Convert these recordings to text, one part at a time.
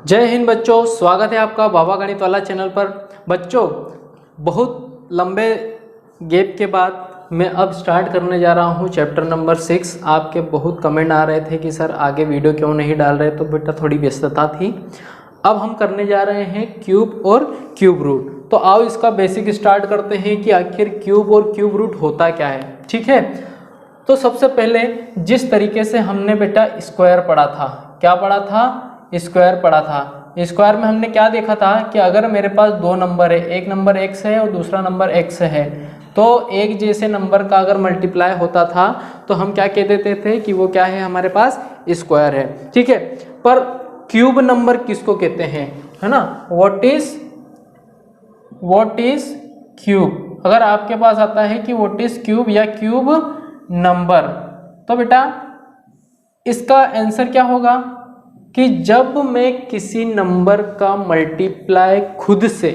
जय हिंद बच्चों, स्वागत है आपका बाबा गणित वाला चैनल पर। बच्चों, बहुत लंबे गैप के बाद मैं अब स्टार्ट करने जा रहा हूँ चैप्टर नंबर 6। आपके बहुत कमेंट आ रहे थे कि सर आगे वीडियो क्यों नहीं डाल रहे, तो बेटा थोड़ी व्यस्तता थी। अब हम करने जा रहे हैं क्यूब और क्यूब रूट। तो आओ इसका बेसिक स्टार्ट करते हैं कि आखिर क्यूब और क्यूब रूट होता क्या है। ठीक है, तो सबसे पहले जिस तरीके से हमने बेटा स्क्वायर पढ़ा था, क्या पढ़ा था? स्क्वायर पढ़ा था। स्क्वायर में हमने क्या देखा था कि अगर मेरे पास दो नंबर है, एक नंबर x है और दूसरा नंबर x है, तो एक जैसे नंबर का अगर मल्टीप्लाई होता था तो हम क्या कह देते थे कि वो क्या है, हमारे पास स्क्वायर है। ठीक है, पर क्यूब नंबर किसको कहते हैं, है ना? What is cube. अगर आपके पास आता है कि व्हाट इज क्यूब या क्यूब नंबर, तो बेटा इसका आंसर क्या होगा कि जब मैं किसी नंबर का मल्टीप्लाई खुद से,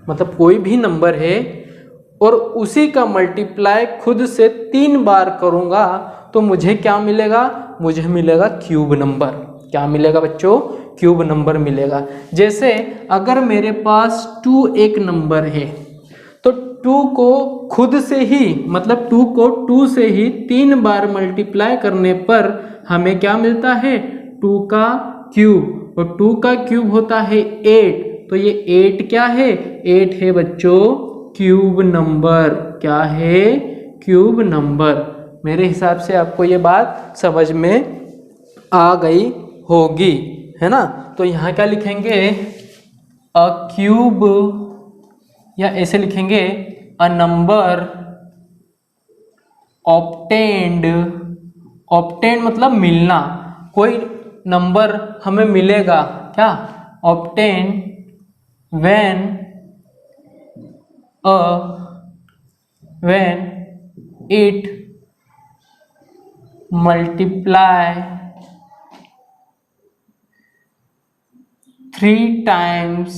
मतलब कोई भी नंबर है और उसी का मल्टीप्लाई खुद से 3 बार करूंगा तो मुझे क्या मिलेगा? मुझे मिलेगा क्यूब नंबर। क्या मिलेगा बच्चों? क्यूब नंबर मिलेगा। जैसे अगर मेरे पास 2 एक नंबर है तो 2 को खुद से ही, मतलब 2 को 2 से ही 3 बार मल्टीप्लाई करने पर हमें क्या मिलता है? 2 का क्यूब, और 2 का क्यूब होता है 8। तो ये 8 क्या है? 8 है बच्चों क्यूब नंबर। क्या है? Cube number. मेरे हिसाब से आपको ये बात समझ में आ गई होगी, है ना? तो यहाँ क्या लिखेंगे? अ क्यूब, या ऐसे लिखेंगे अ नंबर ऑब्टेन्ड। ऑब्टेन्ड मतलब मिलना, कोई नंबर हमें मिलेगा। क्या? Obtain when it multiply 3 times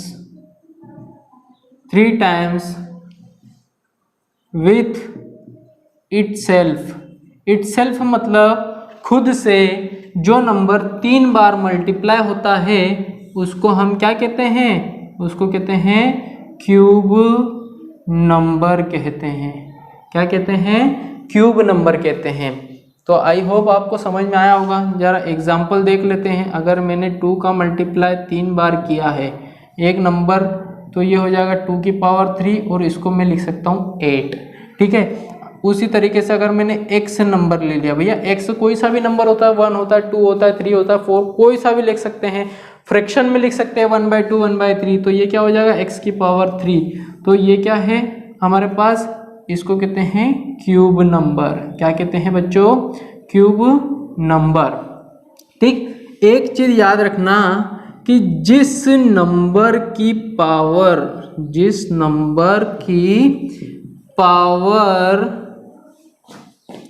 with itself मतलब खुद से जो नंबर 3 बार मल्टीप्लाई होता है उसको हम क्या कहते हैं? उसको कहते हैं क्यूब नंबर कहते हैं। क्या कहते हैं? क्यूब नंबर कहते हैं। तो आई होप आपको समझ में आया होगा। जरा एग्जांपल देख लेते हैं। अगर मैंने 2 का मल्टीप्लाई 3 बार किया है एक नंबर, तो ये हो जाएगा 2 की पावर 3 और इसको मैं लिख सकता हूँ 8। ठीक है, उसी तरीके से अगर मैंने x नंबर ले लिया, भैया x कोई सा भी नंबर होता है, 1 होता है, 2 होता है, 3 होता है, 4, कोई सा भी लिख सकते हैं। फ्रैक्शन में लिख सकते हैं 1/2, 1/3। तो ये क्या हो जाएगा? x की पावर 3। तो ये क्या है हमारे पास? इसको कहते हैं क्यूब नंबर। क्या कहते हैं बच्चों? Cube number. ठीक, एक चीज याद रखना कि जिस नंबर की पावर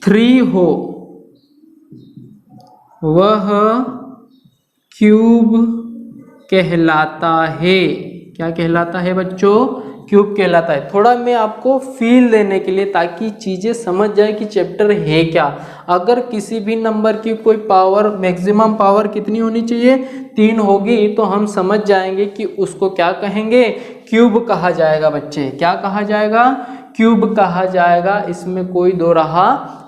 3 हो वह क्यूब कहलाता है। क्या कहलाता है बच्चों? क्यूब कहलाता है। थोड़ा मैं आपको फील देने के लिए, ताकि चीज़ें समझ जाए कि चैप्टर है क्या। अगर किसी भी नंबर की कोई पावर, मैक्सिमम पावर कितनी होनी चाहिए? 3 होगी, तो हम समझ जाएंगे कि उसको क्या कहेंगे? क्यूब कहा जाएगा बच्चे। क्या कहा जाएगा? क्यूब कहा जाएगा। इसमें कोई दो राह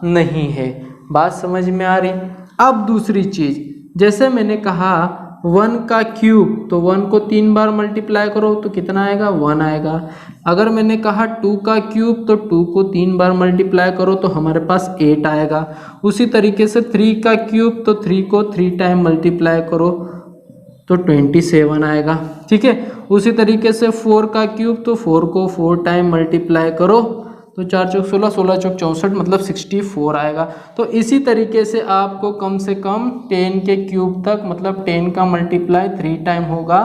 नहीं है। बात समझ में आ रही? अब दूसरी चीज, जैसे मैंने कहा 1 का क्यूब, तो 1 को 3 बार मल्टीप्लाई करो तो कितना आएगा? 1 आएगा। अगर मैंने कहा 2 का क्यूब, तो 2 को 3 बार मल्टीप्लाई करो तो हमारे पास 8 आएगा। उसी तरीके से 3 का क्यूब, तो 3 को 3 टाइम मल्टीप्लाई करो तो 27 आएगा। ठीक है, उसी तरीके से 4 का क्यूब, तो 4 को 4 टाइम मल्टीप्लाई करो तो 4 चौक 16, 16 चौक 64, मतलब 64 आएगा। तो इसी तरीके से आपको कम से कम 10 के क्यूब तक, मतलब 10 का मल्टीप्लाई 3 टाइम होगा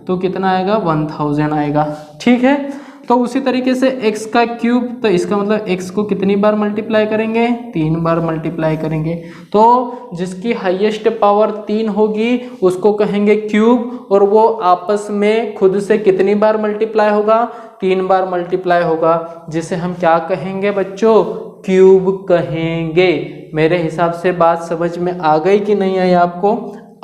तो कितना आएगा? 1000 आएगा। ठीक है, तो उसी तरीके से x का क्यूब, तो इसका मतलब x को कितनी बार मल्टीप्लाई करेंगे? 3 बार मल्टीप्लाई करेंगे। तो जिसकी हाईएस्ट पावर 3 होगी उसको कहेंगे क्यूब, और वो आपस में खुद से कितनी बार मल्टीप्लाई होगा? 3 बार मल्टीप्लाई होगा, जिसे हम क्या कहेंगे बच्चों? क्यूब कहेंगे। मेरे हिसाब से बात समझ में आ गई कि नहीं आई आपको?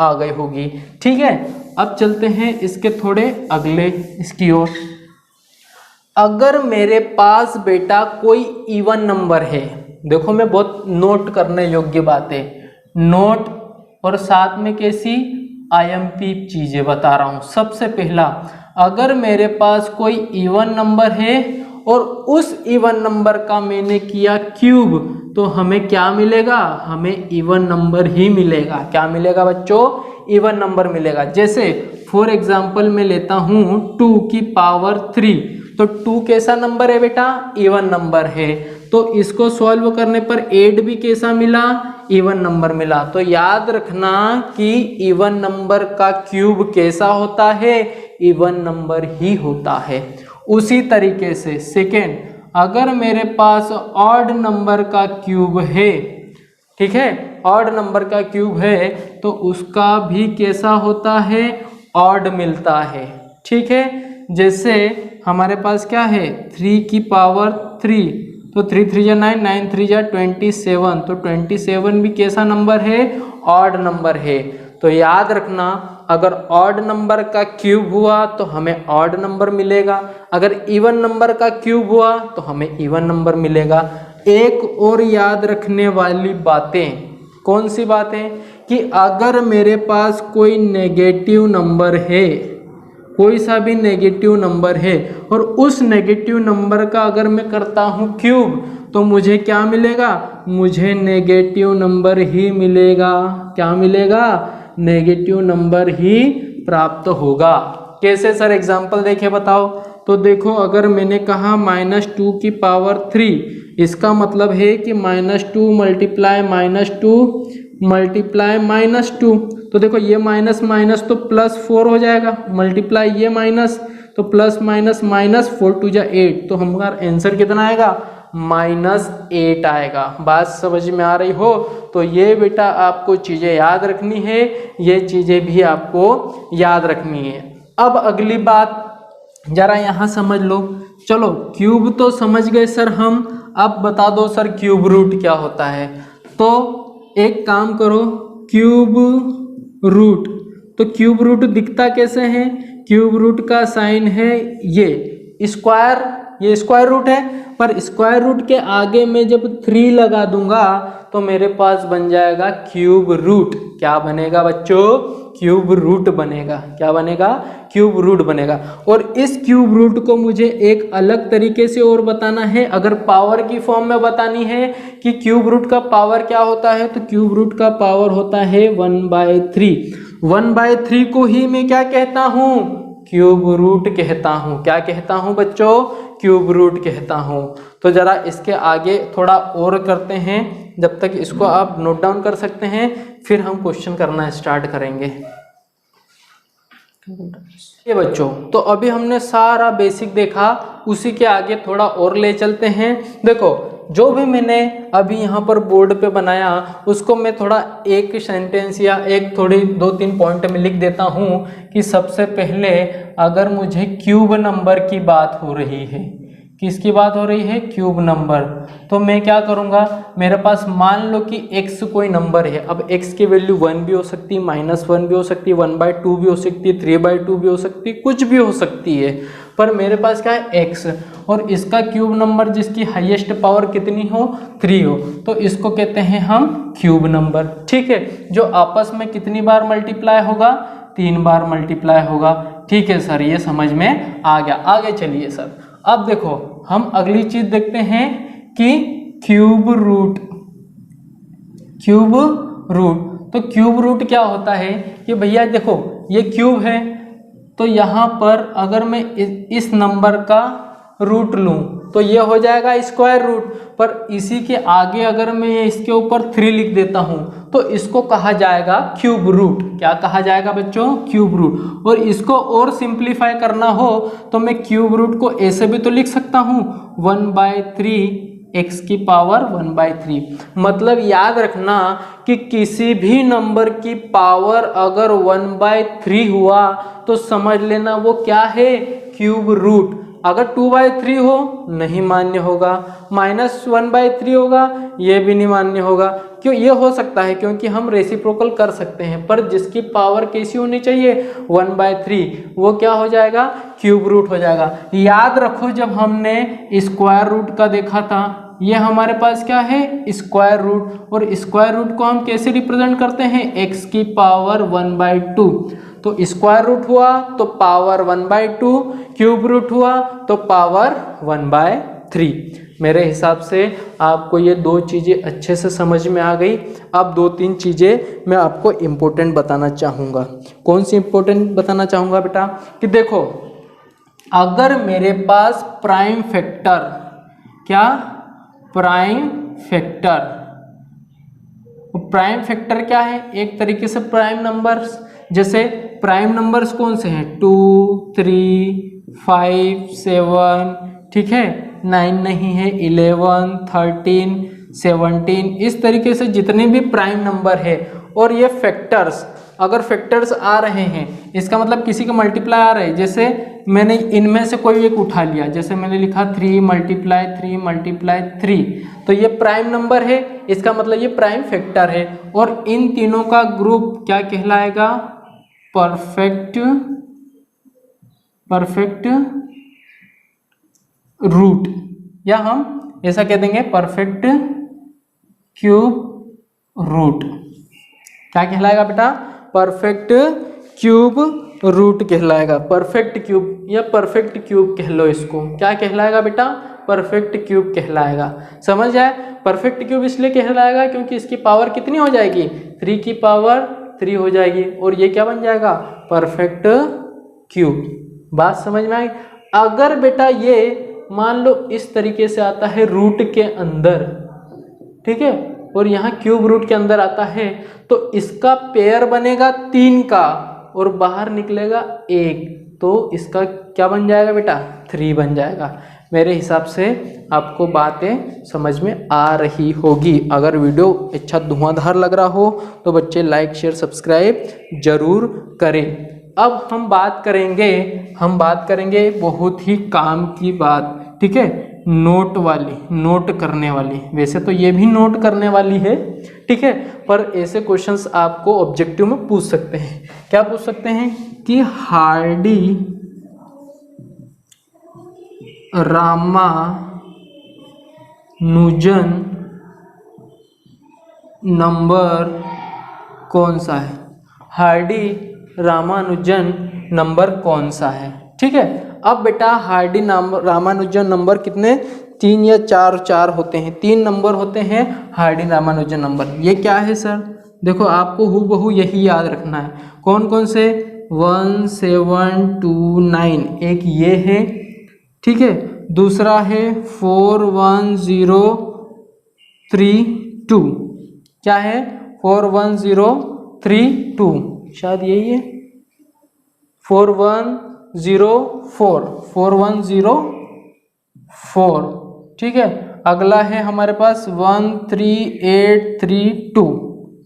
आ गई होगी। ठीक है, अब चलते हैं इसके थोड़े अगले इसकी ओर। अगर मेरे पास बेटा कोई इवन नंबर है, देखो मैं बहुत नोट करने योग्य बात है, नोट और साथ में कैसी आईएमपी चीजें बता रहा हूं। सबसे पहला, अगर मेरे पास कोई इवन नंबर है और उस इवन नंबर का मैंने किया क्यूब, तो हमें क्या मिलेगा? हमें इवन नंबर ही मिलेगा। क्या मिलेगा बच्चों? इवन नंबर मिलेगा। जैसे फॉर एग्जाम्पल मैं लेता हूं 2 की पावर 3, तो 2 कैसा नंबर है बेटा? इवन नंबर है। तो इसको सॉल्व करने पर 8 भी कैसा मिला? इवन नंबर मिला। तो याद रखना कि इवन नंबर का क्यूब कैसा होता है? इवन नंबर ही होता है। उसी तरीके से सेकेंड, अगर मेरे पास ऑड नंबर का क्यूब है, ठीक है, ऑड नंबर का क्यूब है, तो उसका भी कैसा होता है? ऑड मिलता है। ठीक है, जैसे हमारे पास क्या है 3 की पावर 3, तो 3 3 जा 9, 9 3 जा 27, तो 27 भी कैसा नंबर है? ऑड नंबर है। तो याद रखना, अगर ऑड नंबर का क्यूब हुआ तो हमें ऑड नंबर मिलेगा, अगर इवन नंबर का क्यूब हुआ तो हमें इवन नंबर मिलेगा। एक और याद रखने वाली बातें, कौन सी बातें? कि अगर मेरे पास कोई नेगेटिव नंबर है, कोई सा भी नेगेटिव नंबर है, और उस नेगेटिव नंबर का अगर मैं करता हूँ क्यूब, तो मुझे क्या मिलेगा? मुझे नेगेटिव नंबर ही मिलेगा। क्या मिलेगा? नेगेटिव नंबर ही प्राप्त होगा। कैसे सर? एग्जाम्पल देखे बताओ। तो देखो, अगर मैंने कहा -2 की पावर 3, इसका मतलब है कि -2 मल्टीप्लाई -2 मल्टीप्लाई -2, तो देखो ये माइनस माइनस तो +4 हो जाएगा, मल्टीप्लाई ये माइनस तो प्लस माइनस माइनस 4 2 जा 8, तो हमारा आंसर कितना आएगा? -8 आएगा। बात समझ में आ रही हो? तो ये बेटा आपको चीज़ें याद रखनी है, ये चीज़ें भी आपको याद रखनी है। अब अगली बात जरा यहाँ समझ लो। चलो क्यूब तो समझ गए सर हम, अब बता दो सर क्यूब रूट क्या होता है। तो एक काम करो, क्यूब रूट, तो क्यूब रूट दिखता कैसे है? क्यूब रूट का साइन है ये स्क्वायर, ये स्क्वायर रूट है, पर स्क्वायर रूट के आगे मैं जब 3 लगा दूंगा तो मेरे पास बन जाएगा क्यूब रूट। क्या बनेगा बच्चों? क्यूब रूट बनेगा। क्या बनेगा? क्यूब रूट बनेगा। और इस क्यूब रूट को मुझे एक अलग तरीके से और बताना है, अगर पावर की फॉर्म में बतानी है कि क्यूब रूट का पावर क्या होता है, तो क्यूब रूट का पावर होता है 1/3। 1/3 को ही मैं क्या कहता हूँ? क्यूब रूट कहता हूँ। क्या कहता हूँ बच्चों? क्यूब रूट कहता हूँ। तो जरा इसके आगे थोड़ा और करते हैं, जब तक इसको आप नोट डाउन कर सकते हैं, फिर हम क्वेश्चन करना स्टार्ट करेंगे। ये बच्चों, तो अभी हमने सारा बेसिक देखा, उसी के आगे थोड़ा और ले चलते हैं। देखो, जो भी मैंने अभी यहाँ पर बोर्ड पे बनाया उसको मैं थोड़ा एक सेंटेंस या एक थोड़ी 2-3 पॉइंट में लिख देता हूँ कि सबसे पहले अगर मुझे क्यूब नंबर की बात हो रही है, किसकी बात हो रही है? Cube number. तो मैं क्या करूँगा, मेरे पास मान लो कि x कोई नंबर है। अब x की वैल्यू 1 भी हो सकती है, -1 भी हो सकती है, 1/2 भी हो सकती है, 3/2 भी हो सकती है, कुछ भी हो सकती है, पर मेरे पास क्या है? x, और इसका क्यूब नंबर जिसकी हाईएस्ट पावर कितनी हो? 3 हो, तो इसको कहते हैं हम क्यूब नंबर। ठीक है, जो आपस में कितनी बार मल्टीप्लाई होगा? 3 बार मल्टीप्लाई होगा। ठीक है सर, ये समझ में आ गया। आगे चलिए सर, अब देखो हम अगली चीज देखते हैं कि क्यूब रूट। क्यूब रूट, तो क्यूब रूट क्या होता है कि भैया देखो ये क्यूब है, तो यहाँ पर अगर मैं इस नंबर का रूट लूँ तो ये हो जाएगा स्क्वायर रूट, पर इसी के आगे अगर मैं इसके ऊपर 3 लिख देता हूँ तो इसको कहा जाएगा क्यूब रूट। क्या कहा जाएगा बच्चों? Cube root. और इसको और सिंप्लीफाई करना हो तो मैं क्यूब रूट को ऐसे भी तो लिख सकता हूँ 1/3 x की पावर 1/3। मतलब याद रखना कि किसी भी नंबर की पावर अगर 1/3 हुआ तो समझ लेना वो क्या है? Cube root. अगर 2/3 हो नहीं मान्य होगा, -1/3 होगा ये भी नहीं मान्य होगा। क्यों? ये हो सकता है क्योंकि हम रेसिप्रोकल कर सकते हैं, पर जिसकी पावर कैसी होनी चाहिए 1/3, वो क्या हो जाएगा क्यूब रूट हो जाएगा। याद रखो जब हमने स्क्वायर रूट का देखा था, ये हमारे पास क्या है स्क्वायर रूट, और स्क्वायर रूट को हम कैसे रिप्रेजेंट करते हैं x की पावर 1/2। तो स्क्वायर रूट हुआ तो पावर 1/2, क्यूब रूट हुआ तो पावर 1/3। मेरे हिसाब से आपको ये दो चीज़ें अच्छे से समझ में आ गई। अब 2-3 चीज़ें मैं आपको इम्पोर्टेंट बताना चाहूँगा। कौन सी इम्पोर्टेंट बताना चाहूँगा बेटा? कि देखो अगर मेरे पास प्राइम फैक्टर, क्या प्राइम फैक्टर, प्राइम फैक्टर क्या है? एक तरीके से प्राइम नंबर्स, जैसे प्राइम नंबर्स कौन से हैं 2, 3, 5, 7, ठीक है, 9 नहीं है, 11, 13, 17, इस तरीके से जितने भी प्राइम नंबर है। और ये फैक्टर्स, अगर फैक्टर्स आ रहे हैं इसका मतलब किसी का मल्टीप्लाई आ रहा है। जैसे मैंने इनमें से कोई एक उठा लिया, जैसे मैंने लिखा 3 × 3 तो ये प्राइम नंबर है, इसका मतलब ये प्राइम फैक्टर है। और इन तीनों का ग्रुप क्या कहलाएगा? परफेक्ट रूट, या हम ऐसा कह देंगे परफेक्ट क्यूब रूट। क्या कहलाएगा बेटा? परफेक्ट क्यूब रूट कहलाएगा। परफेक्ट क्यूब या परफेक्ट क्यूब कह लो इसको। क्या कहलाएगा बेटा? परफेक्ट क्यूब कहलाएगा। समझ आए? परफेक्ट क्यूब इसलिए कहलाएगा क्योंकि इसकी पावर कितनी हो जाएगी 3 की पावर 3 हो जाएगी, और ये क्या बन जाएगा परफेक्ट क्यूब। बात समझ में आई? अगर बेटा ये मान लो इस तरीके से आता है रूट के अंदर, ठीक है, और यहाँ क्यूब रूट के अंदर आता है, तो इसका पेयर बनेगा 3 का और बाहर निकलेगा 1, तो इसका क्या बन जाएगा बेटा 3 बन जाएगा। मेरे हिसाब से आपको बातें समझ में आ रही होगी। अगर वीडियो अच्छा धुआंधार लग रहा हो तो बच्चे लाइक शेयर सब्सक्राइब जरूर करें। अब हम बात करेंगे बहुत ही काम की बात, ठीक है, नोट वाली, नोट करने वाली। वैसे तो ये भी नोट करने वाली है, ठीक है, पर ऐसे क्वेश्चंस आपको ऑब्जेक्टिव में पूछ सकते हैं। क्या पूछ सकते हैं कि हार्डी रामानुजन नंबर कौन सा है? हार्डी रामानुजन नंबर कौन सा है? ठीक है। अब बेटा हार्डी रामानुजन नंबर कितने 3 या 4 होते हैं, 3 नंबर होते हैं हार्डी रामानुजन नंबर। ये क्या है सर? देखो आपको हूबहू यही याद रखना है। कौन कौन से? 1 7 2 9, एक ये है, ठीक है, दूसरा है 4 1 0 3 2। क्या है? 4 1 0 3 2, शायद यही है 4 1 0 4 4 1 0 4, ठीक है। अगला है हमारे पास 1 3 8 3 2,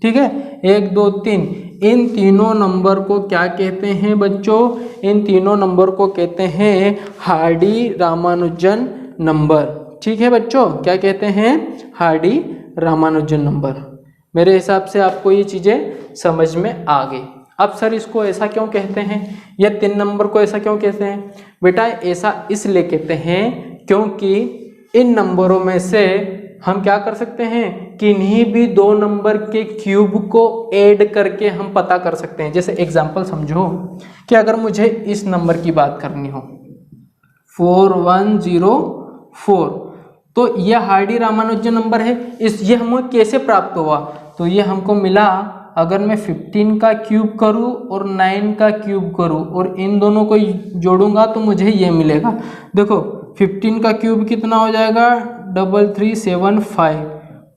ठीक है, 1 2 3। इन तीनों नंबर को क्या कहते हैं बच्चों? इन तीनों नंबर को कहते हैं हार्डी रामानुजन नंबर, ठीक है बच्चों। क्या कहते हैं? Hardy Ramanujan number. मेरे हिसाब से आपको ये चीज़ें समझ में आ गई। अब सर इसको ऐसा क्यों कहते हैं, या 3 नंबर को ऐसा क्यों कहते हैं? बेटा ऐसा इसलिए कहते हैं क्योंकि इन नंबरों में से हम क्या कर सकते हैं, किन्हीं भी 2 नंबर के क्यूब को ऐड करके हम पता कर सकते हैं। जैसे एग्जांपल समझो कि अगर मुझे इस नंबर की बात करनी हो 4104, तो ये हार्डी रामानुजन नंबर है। ये हमें कैसे प्राप्त हुआ? तो ये हमको मिला अगर मैं 15 का क्यूब करूं और 9 का क्यूब करूं और इन दोनों को जोड़ूंगा तो मुझे ये मिलेगा। देखो 15 का क्यूब कितना हो जाएगा 3375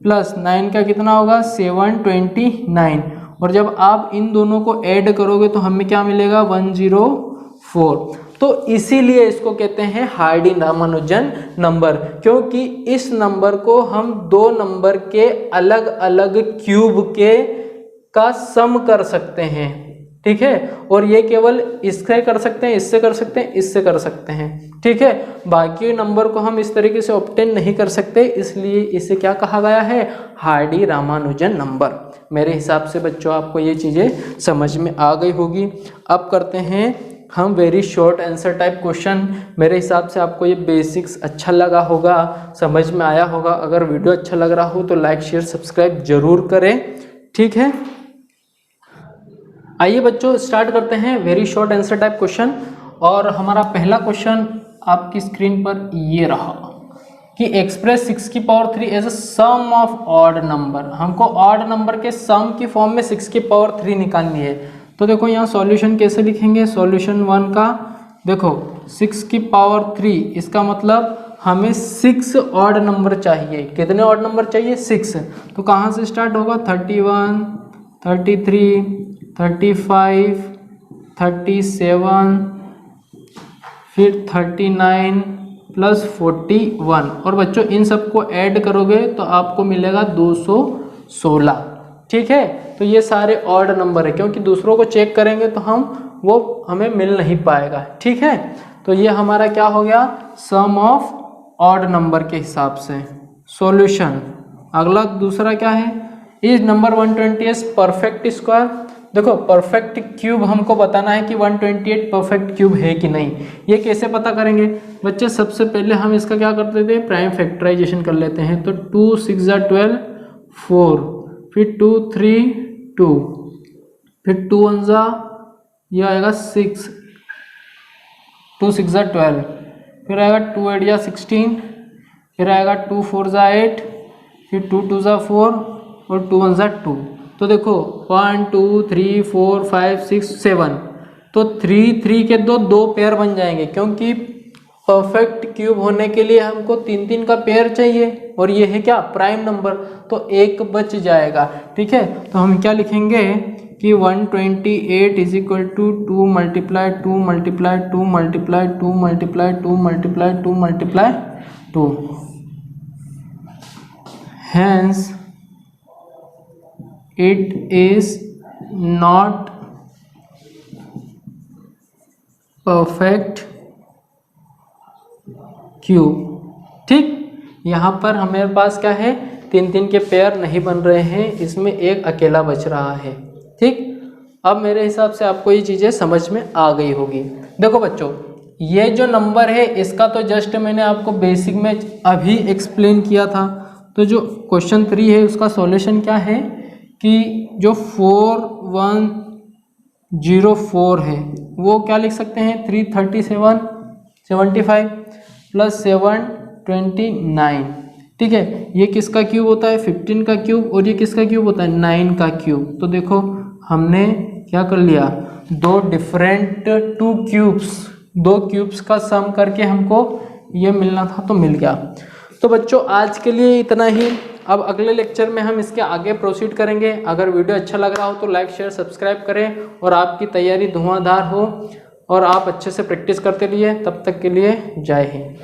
प्लस 9 का कितना होगा 729, और जब आप इन दोनों को ऐड करोगे तो हमें क्या मिलेगा 104। तो इसीलिए इसको कहते हैं हार्डी रामानुजन नंबर, क्योंकि इस नंबर को हम 2 नंबर के अलग अलग क्यूब का सम कर सकते हैं। ठीक है। और ये केवल इससे कर सकते हैं, इससे कर सकते हैं, इससे कर सकते हैं, ठीक है। बाकी नंबर को हम इस तरीके से ऑब्टेन नहीं कर सकते, इसलिए इसे क्या कहा गया है, हार्डी रामानुजन नंबर। मेरे हिसाब से बच्चों आपको ये चीज़ें समझ में आ गई होगी। अब करते हैं हम very short answer type question. मेरे हिसाब से आपको ये बेसिक्स अच्छा लगा होगा, समझ में आया होगा। अगर वीडियो अच्छा लग रहा हो तो लाइक शेयर सब्सक्राइब जरूर करें, ठीक है। आइए बच्चों स्टार्ट करते हैं very short answer type question. और हमारा पहला क्वेश्चन आपकी स्क्रीन पर ये रहा कि एक्सप्रेस 6 की power 3 as a sum of odd number. हमको ऑड नंबर के सम की फॉर्म में 6 की पावर 3 निकालनी है। तो देखो यहाँ सॉल्यूशन कैसे लिखेंगे, सॉल्यूशन 1 का देखो 6 की पावर 3, इसका मतलब हमें 6 ऑड नंबर चाहिए। कितने ऑड नंबर चाहिए, 6। तो कहाँ से स्टार्ट होगा, 31, 33, 35, 37, फिर 39 प्लस 41, और बच्चों इन सबको ऐड करोगे तो आपको मिलेगा 216, ठीक है। तो ये सारे ऑड नंबर है, क्योंकि दूसरों को चेक करेंगे तो वो हमें मिल नहीं पाएगा, ठीक है। तो ये हमारा क्या हो गया, सम ऑफ ऑड नंबर के हिसाब से सॉल्यूशन। अगला दूसरा क्या है, इज नंबर 128 परफेक्ट स्क्वायर। देखो परफेक्ट क्यूब हमको बताना है कि 128 परफेक्ट क्यूब है कि नहीं। ये कैसे पता करेंगे बच्चे, सबसे पहले हम इसका क्या करते थे, प्राइम फैक्टराइजेशन कर लेते हैं। तो 2 6 12 4, फिर 2 3 2, फिर 2 1 ये आएगा 6, 2 6 12, फिर आएगा 2 8 16, फिर आएगा 2 4 8, फिर 2 2 4 और 2 1 2। तो देखो 1 2 3 4 5 6 7, तो 3 3 के दो पेयर बन जाएंगे, क्योंकि परफेक्ट क्यूब होने के लिए हमको 3 3 का पेयर चाहिए, और ये है क्या, प्राइम नंबर, तो एक बच जाएगा, ठीक है। तो हम क्या लिखेंगे कि 128 is equal to 2 multiply 2 multiply 2 multiply 2 multiply 2 multiply 2 multiply 2, hence it is not perfect cube, ठीक। यहाँ पर हमारे पास क्या है, 3 3 के पेयर नहीं बन रहे हैं, इसमें एक अकेला बच रहा है, ठीक। अब मेरे हिसाब से आपको ये चीज़ें समझ में आ गई होगी। देखो बच्चों ये जो नंबर है इसका तो जस्ट मैंने आपको बेसिक में अभी एक्सप्लेन किया था। तो जो क्वेश्चन 3 है उसका सॉल्यूशन क्या है कि जो 4104 है वो क्या लिख सकते हैं, 337 75 प्लस 729, ठीक है। ये किसका क्यूब होता है, 15 का क्यूब, और ये किसका क्यूब होता है, 9 का क्यूब। तो देखो हमने क्या कर लिया, दो डिफरेंट दो क्यूब्स का सम करके हमको ये मिलना था तो मिल गया। तो बच्चों आज के लिए इतना ही। अब अगले लेक्चर में हम इसके आगे प्रोसीड करेंगे। अगर वीडियो अच्छा लग रहा हो तो लाइक शेयर सब्सक्राइब करें, और आपकी तैयारी धुआंधार हो और आप अच्छे से प्रैक्टिस करते रहिए। तब तक के लिए जय हिंद।